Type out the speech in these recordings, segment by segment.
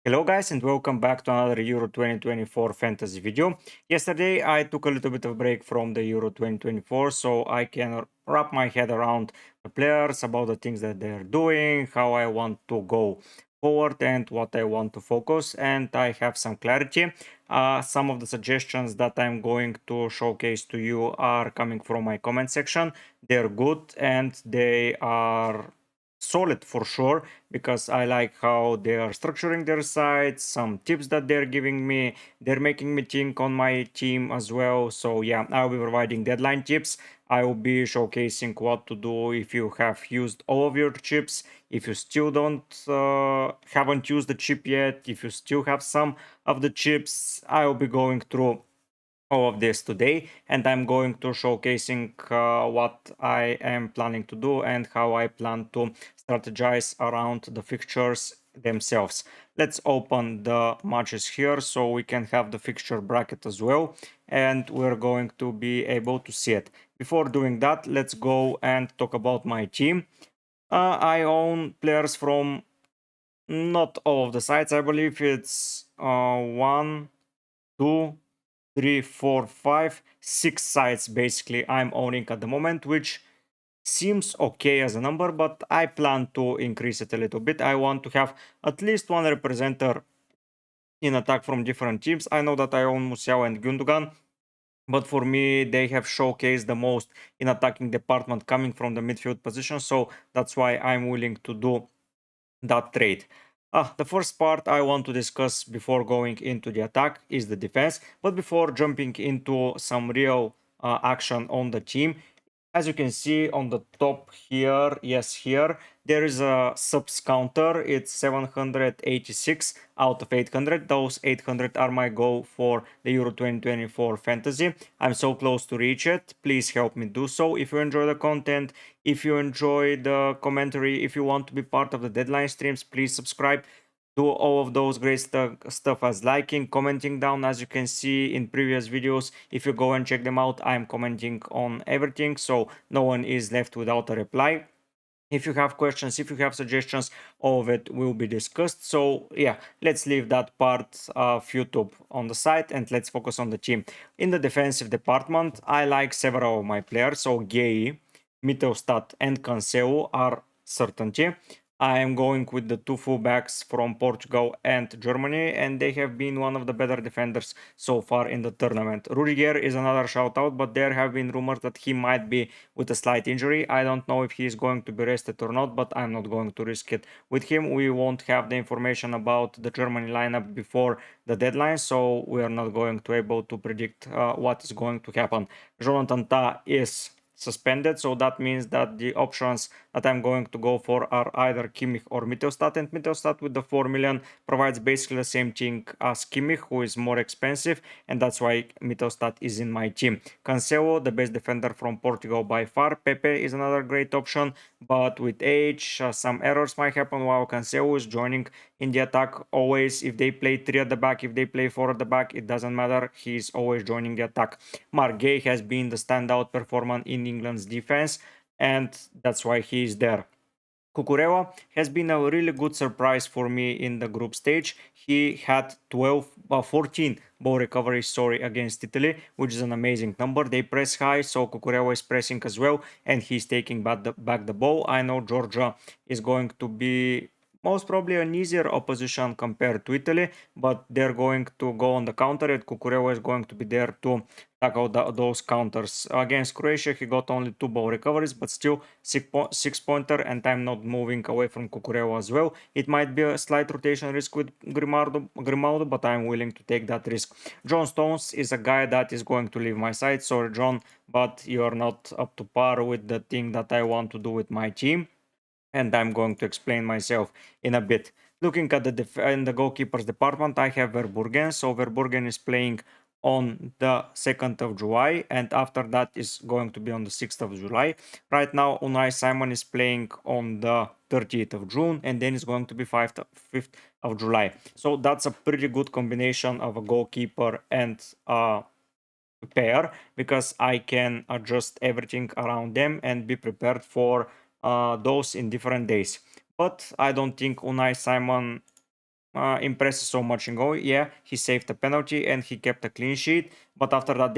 Hello guys and welcome back to another Euro 2024 fantasy video. Yesterday I took a little bit of a break from the Euro 2024 so I can wrap my head around the players, about the things that they're doing, how I want to go forward and what I want to focus, and I have some clarity. Some of the suggestions that I'm going to showcase to you are coming from my comment section. They're good and they are solid for sure because I like how they are structuring their sites, some tips that they're giving me. They're making me think on my team as well. So yeah, I'll be providing deadline tips. I will be showcasing what to do if you have used all of your chips, if you still haven't used the chip yet, if you still have some of the chips. I will be going through all of this today, and I'm going to showcasing what I am planning to do and how I plan to strategize around the fixtures themselves. Let's open the matches here so we can have the fixture bracket as well, and we're going to be able to see it. Before doing that, let's go and talk about my team. I own players from not all of the sites. I believe it's 6 sites basically I'm owning at the moment, which seems okay as a number, but I plan to increase it a little bit. I want to have at least one representative in attack from different teams. I know that I own Musiala and Gundogan, but for me, they have showcased the most in attacking department coming from the midfield position, so that's why I'm willing to do that trade. The first part I want to discuss before going into the attack is the defense, but before jumping into some real action on the team, as you can see on the top here, yes, here, there is a subs counter. It's 786 out of 800. Those 800 are my goal for the Euro 2024 fantasy. I'm so close to reach it. Please help me do so. If you enjoy the content, if you enjoy the commentary, if you want to be part of the deadline streams, please subscribe. Do all of those great stuff as liking, commenting down. As you can see in previous videos, if you go and check them out, I'm commenting on everything, so no one is left without a reply. If you have questions, if you have suggestions, all of it will be discussed. So yeah, let's leave that part of YouTube on the side and let's focus on the team. In the defensive department, I like several of my players. So Gay, Mittelstadt and Cancelo are certainty. I am going with the two fullbacks from Portugal and Germany, and they have been one of the better defenders so far in the tournament. Rudiger is another shout out, but there have been rumors that he might be with a slight injury. I don't know if he is going to be rested or not, but I'm not going to risk it with him. We won't have the information about the Germany lineup before the deadline, so we are not going to able to predict what is going to happen. Jonathan Tah is suspended, so that means that the options that I'm going to go for are either Kimmich or Mittelstadt, and Mittelstadt with the 4 million provides basically the same thing as Kimmich, who is more expensive, and that's why Mittelstadt is in my team. Cancelo, the best defender from Portugal by far. Pepe is another great option, but with age, some errors might happen while Cancelo is joining in the attack always. If they play 3 at the back, if they play 4 at the back, it doesn't matter, he's always joining the attack. Mark Gay has been the standout performer in England's defense, and that's why he is there. Cucurella has been a really good surprise for me in the group stage. He had 14 ball recoveries, against Italy, which is an amazing number. They press high, so Cucurella is pressing as well, and he's taking back the ball. I know Georgia is going to be most probably an easier opposition compared to Italy, but they're going to go on the counter, and Cucurella is going to be there to tackle those counters. Against Croatia, he got only 2 ball recoveries, but still 6-pointer, and I'm not moving away from Cucurella as well. It might be a slight rotation risk with Grimaldo, but I'm willing to take that risk. John Stones is a guy that is going to leave my side. Sorry, John, but you're not up to par with the thing that I want to do with my team, and I'm going to explain myself in a bit. Looking at in the goalkeepers department, I have Verburgen. So Verburgen is playing on the 2nd of July, and after that is going to be on the 6th of July. Right now, Unai Simon is playing on the 30th of June, and then it's going to be 5th of July. So that's a pretty good combination of a goalkeeper and a pair, because I can adjust everything around them and be prepared for those in different days. But I don't think Unai Simon impressed so much in goal. Yeah, he saved a penalty and he kept a clean sheet. But after that,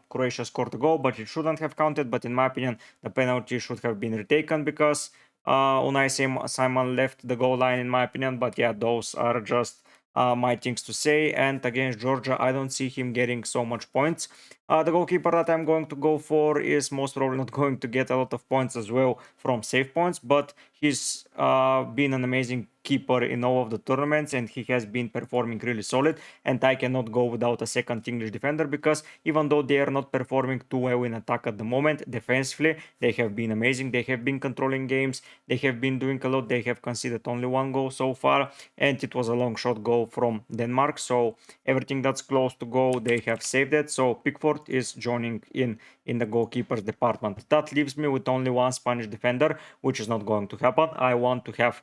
Croatia scored a goal, but it shouldn't have counted. But in my opinion, the penalty should have been retaken because Unai Simon left the goal line, in my opinion. But yeah, those are just my things to say. And against Georgia, I don't see him getting so much points. The goalkeeper that I'm going to go for is most probably not going to get a lot of points as well from save points, but he's been an amazing keeper in all of the tournaments and he has been performing really solid. And I cannot go without a second English defender because even though they are not performing too well in attack at the moment, defensively they have been amazing. They have been controlling games, they have been doing a lot. They have conceded only one goal so far, and it was a long shot goal from Denmark. So everything that's close to goal, they have saved it. So Pickford is joining in the goalkeepers department. That leaves me with only one Spanish defender, which is not going to happen. I want to have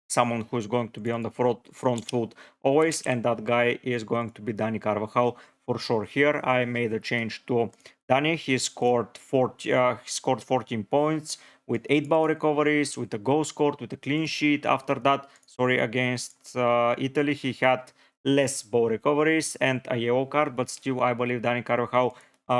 someone who's going to be on the front foot always, and that guy is going to be Dani Carvajal for sure. Here I made a change to Dani. He scored 14 points with 8 ball recoveries, with a goal scored, with a clean sheet. After that, against Italy, he had less ball recoveries and a yellow card, but still I believe Dani Carvajal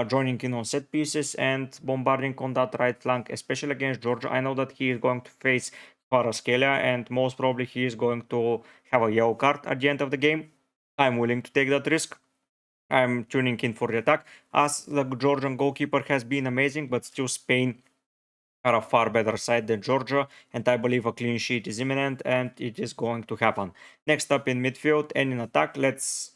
joining in on set pieces and bombarding on that right flank, especially against Georgia. I know that he is going to face Kvaratskhelia, and most probably he is going to have a yellow card at the end of the game. I'm willing to take that risk. I'm tuning in for the attack, as the Georgian goalkeeper has been amazing, but still Spain are a far better side than Georgia, and I believe a clean sheet is imminent and it is going to happen. Next up in midfield and in attack, let's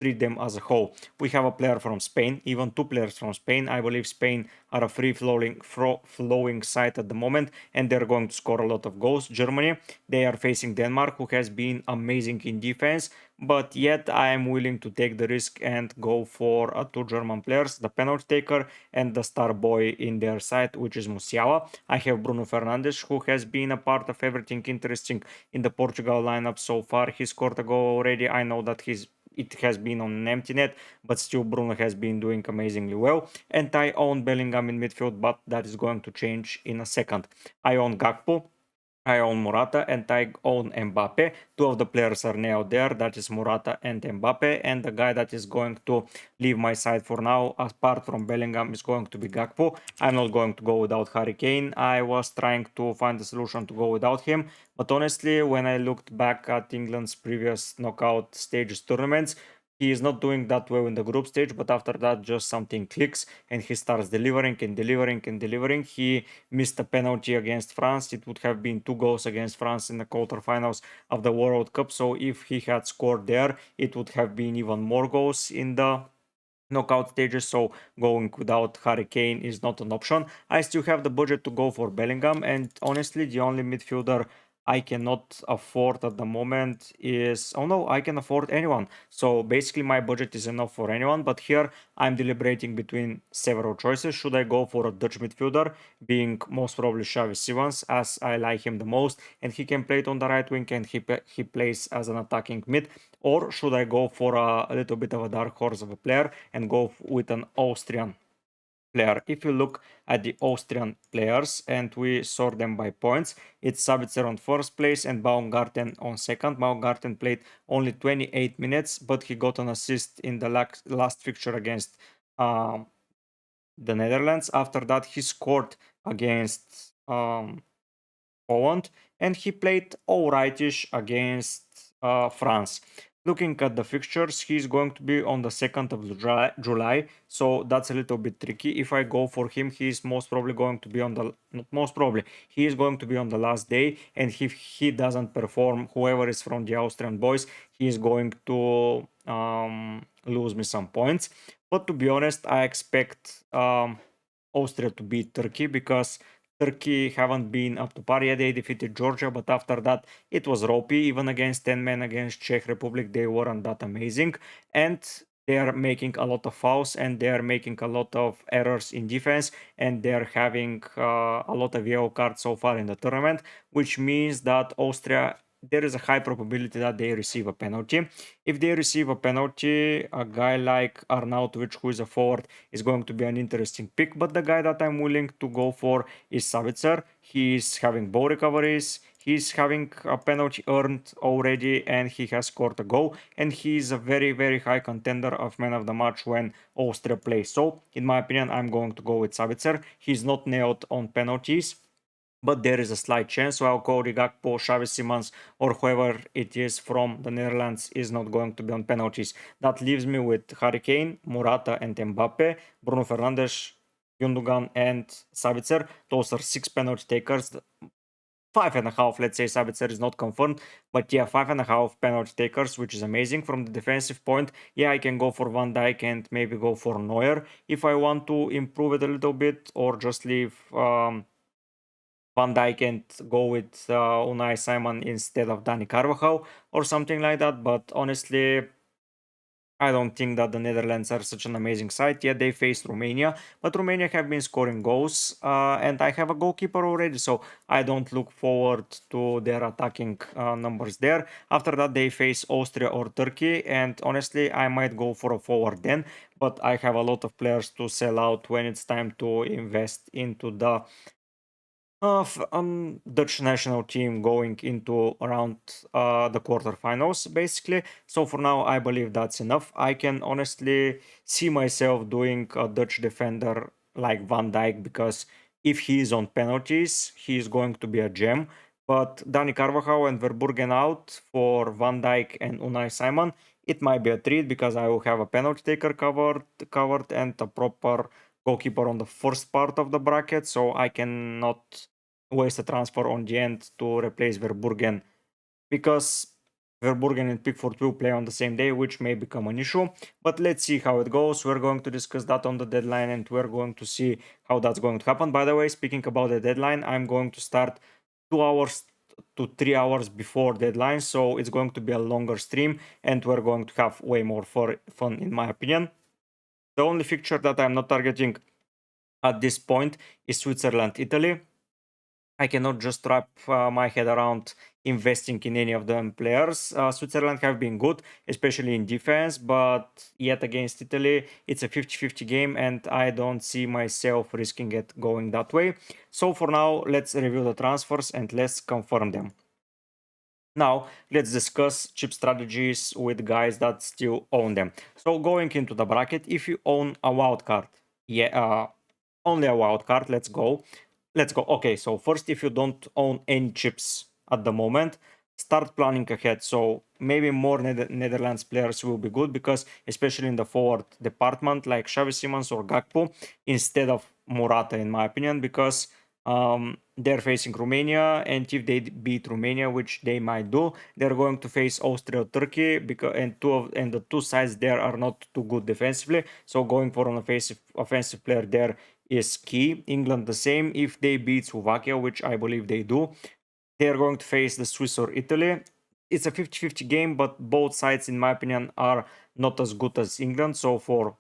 treat them as a whole. We have a player from Spain, even two players from Spain. I believe Spain are a flowing side at the moment, and they're going to score a lot of goals. Germany, they are facing Denmark, who has been amazing in defense, but yet I am willing to take the risk and go for two German players, the penalty taker and the star boy in their side, which is Musiala. I have Bruno Fernandes, who has been a part of everything interesting in the Portugal lineup so far. He scored a goal already. I know that it has been on an empty net, but still Bruno has been doing amazingly well. And I own Bellingham in midfield, but that is going to change in a second. I own Gakpo, I own Morata, and I own Mbappe. Two of the players are now there, that is Morata and Mbappe, and the guy that is going to leave my side for now, apart from Bellingham, is going to be Gakpo. I'm not going to go without Harry Kane. I was trying to find a solution to go without him, but honestly, when I looked back at England's previous knockout stages tournaments, he is not doing that well in the group stage, but after that, just something clicks and he starts delivering and delivering and delivering. He missed a penalty against France. It would have been 2 goals against France in the quarterfinals of the World Cup. So if he had scored there, it would have been even more goals in the knockout stages. So going without Harry Kane is not an option. I still have the budget to go for Bellingham, and honestly, the only midfielder I cannot afford at the moment is, oh no, I can afford anyone. So basically my budget is enough for anyone, but here I'm deliberating between several choices. Should I go for a Dutch midfielder, being most probably Xavi Simons, as I like him the most and he can play it on the right wing and he plays as an attacking mid, or should I go for a little bit of a dark horse of a player and go with an Austrian player? If you look at the Austrian players and we sort them by points, it's Sabitzer on first place and Baumgarten on second. Baumgarten played only 28 minutes, but he got an assist in the last fixture against the Netherlands. After that, he scored against Poland, and he played alrightish against France. Looking at the fixtures, he's going to be on the 2nd of July, so that's a little bit tricky. If I go for him, he's most probably going to be on the, not most probably, he is going to be on the last day, and if he doesn't perform, whoever is from the Austrian boys, he is going to lose me some points. But to be honest, I expect Austria to beat Turkey because Turkey haven't been up to par yet. They defeated Georgia, but after that it was ropey. Even against 10 men against Czech Republic, they weren't that amazing. And they are making a lot of fouls and they are making a lot of errors in defense, and they're having a lot of yellow cards so far in the tournament, which means that Austria, there is a high probability that they receive a penalty. If they receive a penalty, a guy like Arnautovic, who is a forward, is going to be an interesting pick. But the guy that I'm willing to go for is Savitzer. He is having ball recoveries, he's having a penalty earned already and he has scored a goal, and he's a very, very high contender of man of the match when Austria plays. So, in my opinion, I'm going to go with Savitzer. He's not nailed on penalties, but there is a slight chance. So I'll go Gakpo, Xavi Simons, or whoever it is from the Netherlands is not going to be on penalties. That leaves me with Harry Kane, Morata, and Mbappe, Bruno Fernandes, Gundogan, and Savitzer. Those are 6 penalty takers. 5.5, let's say Savitzer is not confirmed, but yeah, 5.5 penalty takers, which is amazing. From the defensive point, yeah, I can go for Van Dijk and maybe go for Neuer if I want to improve it a little bit, or just leave Van Dijk and go with Unai Simon instead of Dani Carvajal or something like that. But honestly, I don't think that the Netherlands are such an amazing side. Yeah, they faced Romania, but Romania have been scoring goals, and I have a goalkeeper already, so I don't look forward to their attacking numbers there. After that, they face Austria or Turkey, and honestly, I might go for a forward then, but I have a lot of players to sell out when it's time to invest into the of Dutch national team going into around the quarterfinals, basically. So for now, I believe that's enough. I can honestly see myself doing a Dutch defender like Van Dijk, because if he is on penalties, he is going to be a gem. But Dani Carvajal and Verburgen out for Van Dijk and Unai Simon, it might be a treat because I will have a penalty taker covered and a proper goalkeeper on the first part of the bracket, so I cannot waste a transfer on the end to replace Verburgen, because Verburgen and Pickford will play on the same day, which may become an issue. But let's see how it goes. We're going to discuss that on the deadline, and we're going to see how that's going to happen. By the way, speaking about the deadline, I'm going to start 2 hours to 3 hours before deadline, so it's going to be a longer stream, and we're going to have way more fun in my opinion. The only fixture that I'm not targeting at this point is Switzerland, Italy. I cannot just wrap my head around investing in any of them players. Switzerland have been good, especially in defense, but yet against Italy, it's a 50-50 game, and I don't see myself risking it going that way. So for now, let's review the transfers and let's confirm them. Now, let's discuss chip strategies with guys that still own them. So going into the bracket, if you own a wild card, only a wild card, let's go. Okay, so first, if you don't own any chips at the moment, start planning ahead. So maybe more Netherlands players will be good, because especially in the forward department, like Xavi Simons or Gakpo, instead of Morata, in my opinion, because they're facing Romania, and if they beat Romania, which they might do, they're going to face Austria or Turkey, because and the two sides there are not too good defensively. So going for an offensive player there is key. England the same. If they beat Slovakia, which I believe they do, they are going to face the Swiss or Italy. It's a 50-50 game, but both sides, in my opinion, are not as good as England. So for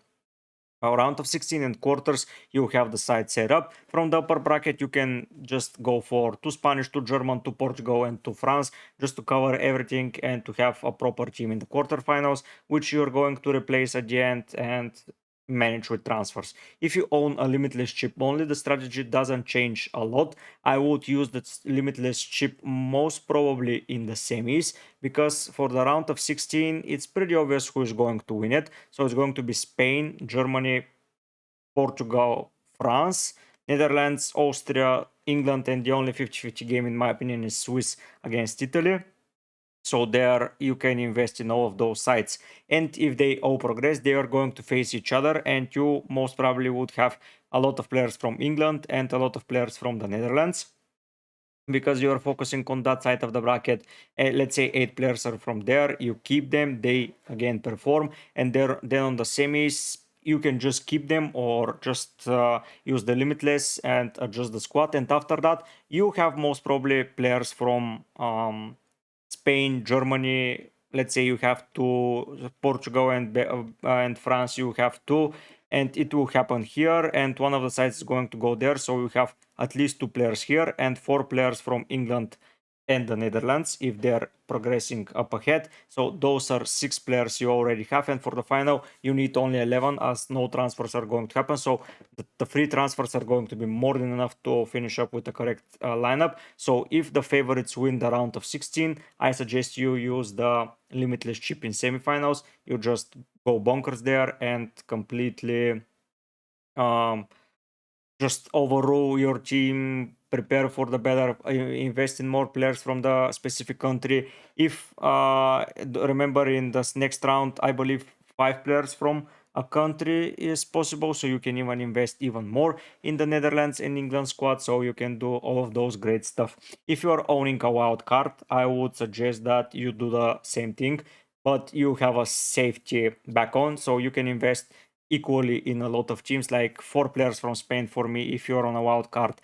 a round of 16 and quarters, you have the side set up. From the upper bracket, you can just go for 2 Spanish, 2 German, 2 Portugal, and 2 France, just to cover everything and to have a proper team in the quarterfinals, which you're going to replace at the end and manage with transfers. If you own a limitless chip only, the strategy doesn't change a lot. I would use the limitless chip most probably in the semis, because for the round of 16, it's pretty obvious who is going to win it. So it's going to be Spain, Germany, Portugal, France, Netherlands, Austria, England, and the only 50-50 game, in my opinion, is Swiss against Italy. So there you can invest in all of those sides. And if they all progress, they are going to face each other, and you most probably would have a lot of players from England and a lot of players from the Netherlands, because you are focusing on that side of the bracket. Let's say 8 players are from there, you keep them, they again perform, and then on the semis, you can just keep them or just use the limitless and adjust the squad. And after that, you have most probably players from Spain, Germany. Let's say you have two, Portugal and France. You have two, and it will happen here. And one of the sides is going to go there, so you have at least 2 players here and 4 players from England and the Netherlands if they're progressing up ahead. So those are 6 players you already have, and for the final you need only 11 as no transfers are going to happen. So the free transfers are going to be more than enough to finish up with the correct lineup. So if the favorites win the round of 16, I suggest you use the limitless chip in semifinals. You just go bonkers there and completely um, just overrule your team, prepare for the better, invest in more players from the specific country. If remember in this next round, I believe 5 players from a country is possible, so you can even invest even more in the Netherlands and England squad, so you can do all of those great stuff. If you are owning a wild card, I would suggest that you do the same thing, but you have a safety back on, so you can invest equally in a lot of teams. Like 4 players from Spain for me, if you're on a wild card,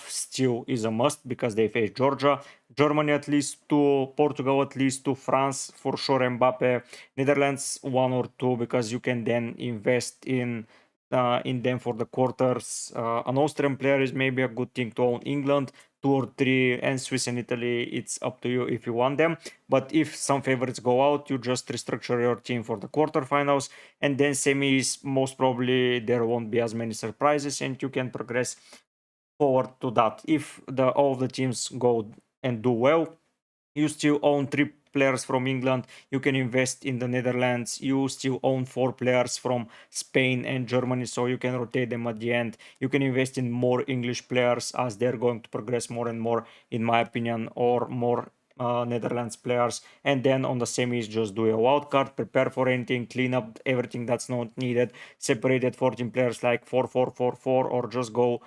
still is a must because they face Georgia, Germany at least 2, Portugal at least 2, France for sure, Mbappe, Netherlands 1 or 2 because you can then invest in them for the quarters. An Austrian player is maybe a good thing to own. England 2 or 3, and Swiss and Italy, it's up to you if you want them. But if some favorites go out, you just restructure your team for the quarterfinals, and then semis, most probably there won't be as many surprises and you can progress forward to that. If all of the teams go and do well, you still own 3 players from England, you can invest in the Netherlands, you still own 4 players from Spain and Germany, so you can rotate them at the end. You can invest in more English players as they're going to progress more and more, in my opinion, or more Netherlands players. And then on the semis, just do a wild card, prepare for anything, clean up everything that's not needed, separated 14 players like 4-4-4-4, or just go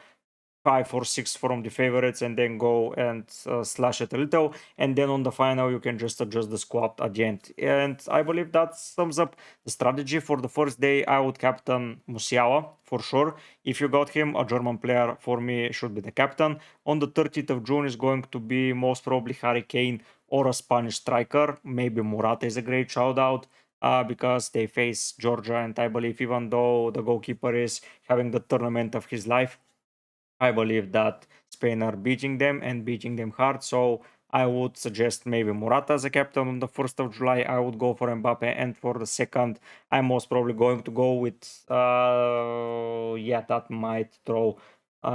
5 or 6 from the favorites and then go and slash it a little, and then on the final you can just adjust the squad at the end. And I believe that sums up the strategy for the first day. I would captain Musiala for sure. If you got him, a German player for me should be the captain. On the 30th of June is going to be most probably Harry Kane or a Spanish striker. Maybe Morata is a great shout out. Because they face Georgia, and I believe even though the goalkeeper is having the tournament of his life, I believe that Spain are beating them and beating them hard. So I would suggest maybe Morata as a captain on the 1st of July. I would go for Mbappe, and for the second, I'm most probably going to go with, yeah, that might throw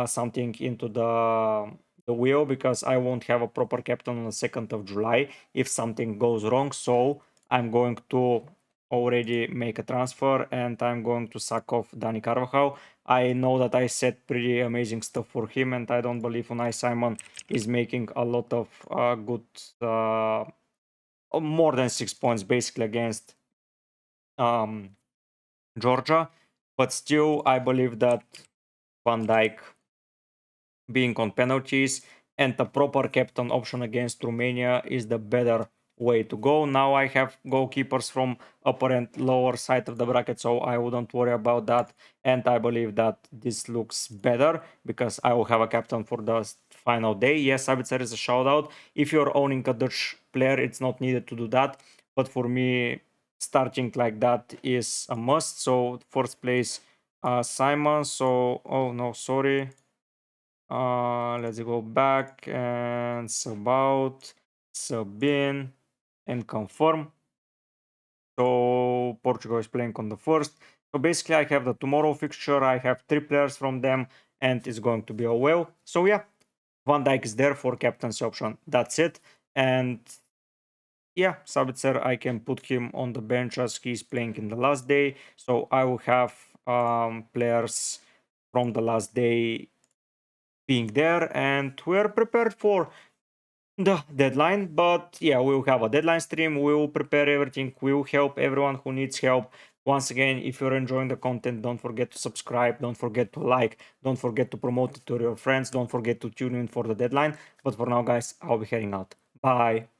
something into the wheel because I won't have a proper captain on the 2nd of July if something goes wrong. So I'm going to already make a transfer and I'm going to sack off Dani Carvajal. I know that I said pretty amazing stuff for him, and I don't believe Unai Simon is making a lot of good, more than 6 points basically against um, Georgia. But still, I believe that Van Dijk being on penalties and the proper captain option against Romania is the better way to go. Now I have goalkeepers from upper and lower side of the bracket, so I wouldn't worry about that. And I believe that this looks better because I will have a captain for the final day. Yes, Sabitzer is a shout out. If you're owning a Dutch player, it's not needed to do that. But for me, starting like that is a must. So first place, Simon. So, oh no, sorry. Let's go back and sub out, sub in, and confirm. So Portugal is playing on the 1st. So basically I have the tomorrow fixture, I have 3 players from them, and it's going to be a well. So yeah, Van Dijk is there for captaincy option. That's it. And yeah, Sabitzer, I can put him on the bench as he's playing in the last day. So I will have players from the last day being there, and we're prepared for the deadline. But yeah, we'll have a deadline stream, we'll prepare everything, we'll help everyone who needs help. Once again, if you're enjoying the content, don't forget to subscribe, don't forget to like, don't forget to promote it to your friends, don't forget to tune in for the deadline. But for now guys, I'll be heading out. Bye.